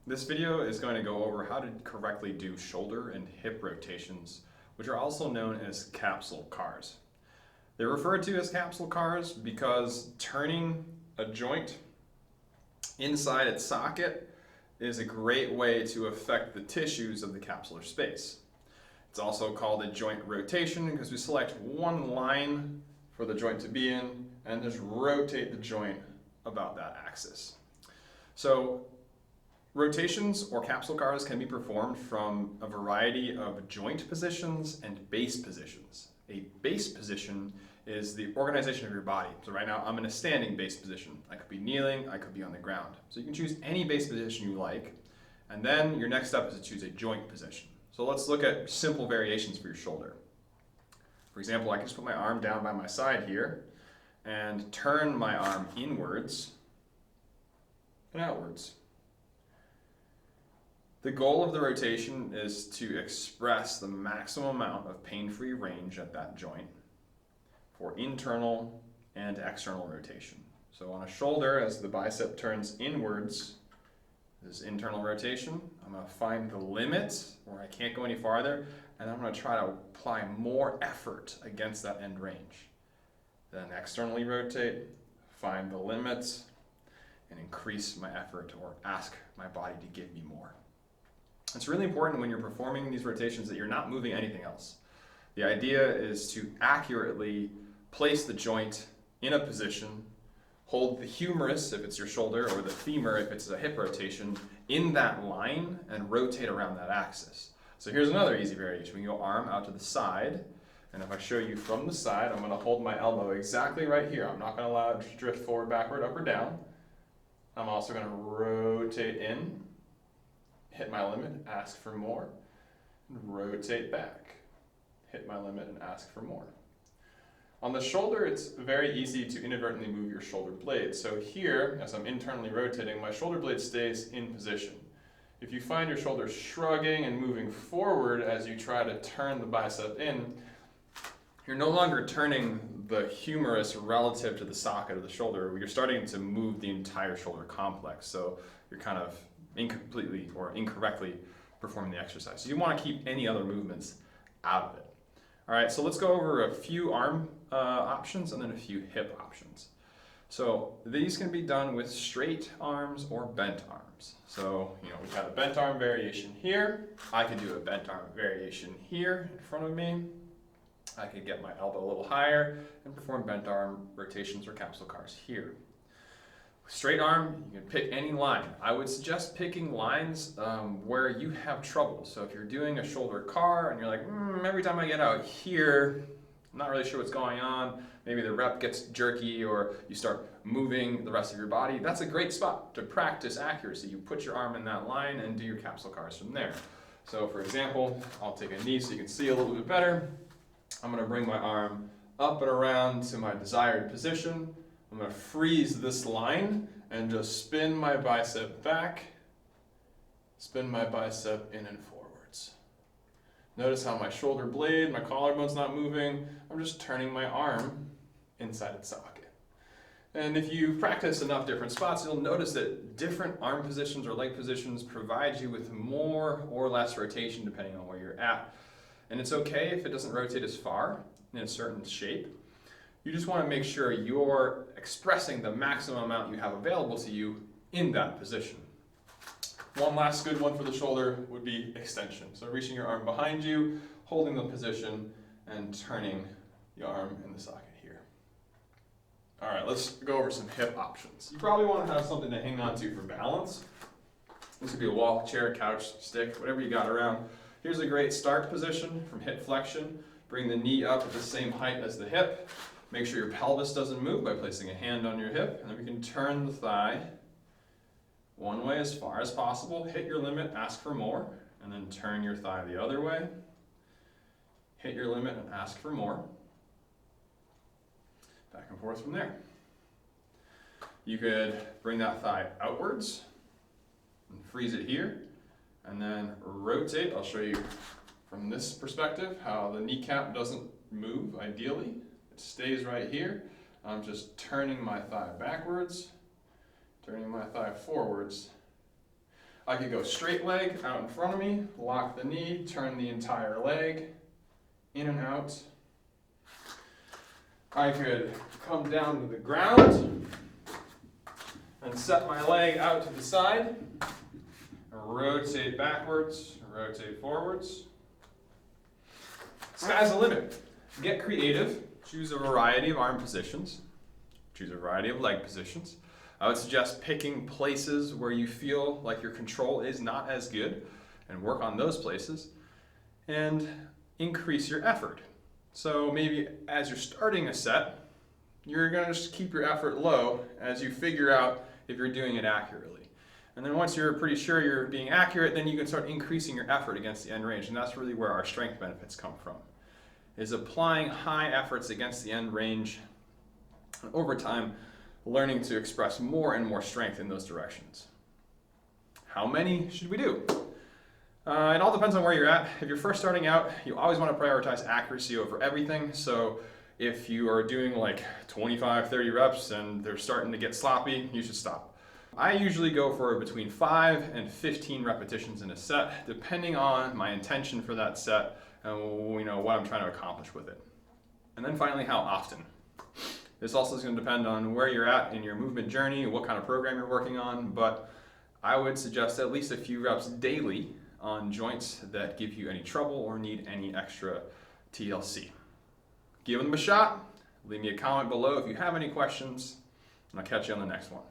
This video is going to go over how to correctly do shoulder and hip rotations, which are also known as capsule CARs. They're referred to as capsule CARs because turning a joint inside its socket is a great way to affect the tissues of the capsular space. It's also called a joint rotation because we select one line for the joint to be in and just rotate the joint about that axis. So rotations or capsule CARs can be performed from a variety of joint positions and base positions. A base position is the organization of your body. So right now I'm in a standing base position. I could be kneeling, I could be on the ground. So you can choose any base position you like, and then your next step is to choose a joint position. So let's look at simple variations for your shoulder. For example, I can just put my arm down by my side here and turn my arm inwards and outwards. The goal of the rotation is to express the maximum amount of pain-free range at that joint for internal and external rotation. So on a shoulder, as the bicep turns inwards, this is internal rotation. I'm going to find the limit where I can't go any farther, and I'm going to try to apply more effort against that end range. Then externally rotate, find the limits, and increase my effort or ask my body to give me more. It's really important when you're performing these rotations that you're not moving anything else. The idea is to accurately place the joint in a position, hold the humerus if it's your shoulder or the femur if it's a hip rotation in that line and rotate around that axis. So here's another easy variation. We can go arm out to the side, and if I show you from the side, I'm going to hold my elbow exactly right here. I'm not going to allow it to drift forward, backward, up or down. I'm also going to rotate in, hit my limit, ask for more, and rotate back, hit my limit and ask for more. On the shoulder, it's very easy to inadvertently move your shoulder blade. So here, as I'm internally rotating, my shoulder blade stays in position. If you find your shoulder shrugging and moving forward as you try to turn the bicep in, you're no longer turning the humerus relative to the socket of the shoulder. You're starting to move the entire shoulder complex. So you're kind of incompletely or incorrectly performing the exercise. So you want to keep any other movements out of it. All right, so let's go over a few arm options and then a few hip options. So these can be done with straight arms or bent arms. So, we've got a bent arm variation here. I could do a bent arm variation here in front of me. I could get my elbow a little higher and perform bent arm rotations or capsule CARs here. Straight arm, you can pick any line. I would suggest picking lines where you have trouble. So if you're doing a shoulder CAR and you're like, every time I get out here, I'm not really sure what's going on. Maybe the rep gets jerky or you start moving the rest of your body. That's a great spot to practice accuracy. You put your arm in that line and do your capsule CARs from there. So for example, I'll take a knee so you can see a little bit better. I'm going to bring my arm up and around to my desired position. I'm going to freeze this line and just spin my bicep back, spin my bicep in and forwards. Notice how my shoulder blade, my collarbone's not moving. I'm just turning my arm inside its socket. And if you practice enough different spots, you'll notice that different arm positions or leg positions provide you with more or less rotation depending on where you're at. And it's okay if it doesn't rotate as far in a certain shape. You just want to make sure you're expressing the maximum amount you have available to you in that position. One last good one for the shoulder would be extension. So reaching your arm behind you, holding the position, and turning your arm in the socket here. All right, let's go over some hip options. You probably want to have something to hang on to for balance. This could be a wall, chair, couch, stick, whatever you got around. Here's a great start position from hip flexion. Bring the knee up at the same height as the hip. Make sure your pelvis doesn't move by placing a hand on your hip, and then we can turn the thigh one way as far as possible. Hit your limit, ask for more, and then turn your thigh the other way. Hit your limit and ask for more. Back and forth from there. You could bring that thigh outwards and freeze it here, and then rotate. I'll show you from this perspective how the kneecap doesn't move ideally. Stays right here. I'm just turning my thigh backwards, turning my thigh forwards. I could go straight leg out in front of me, lock the knee, turn the entire leg in and out. I could come down to the ground and set my leg out to the side, rotate backwards, rotate forwards. Sky's the limit. Get creative, choose a variety of arm positions, choose a variety of leg positions. I would suggest picking places where you feel like your control is not as good and work on those places and increase your effort. So maybe as you're starting a set, you're going to just keep your effort low as you figure out if you're doing it accurately. And then once you're pretty sure you're being accurate, then you can start increasing your effort against the end range. And that's really where our strength benefits come from, is applying high efforts against the end range and over time learning to express more and more strength in those directions. How many should we do? It all depends on where you're at. If you're first starting out, you always want to prioritize accuracy over everything. So if you are doing like 25, 30 reps and they're starting to get sloppy, you should stop. I usually go for between 5 and 15 repetitions in a set, depending on my intention for that set and what I'm trying to accomplish with it. And then finally, how often? This also is going to depend on where you're at in your movement journey, what kind of program you're working on, but I would suggest at least a few reps daily on joints that give you any trouble or need any extra TLC. Give them a shot. Leave me a comment below if you have any questions, and I'll catch you on the next one.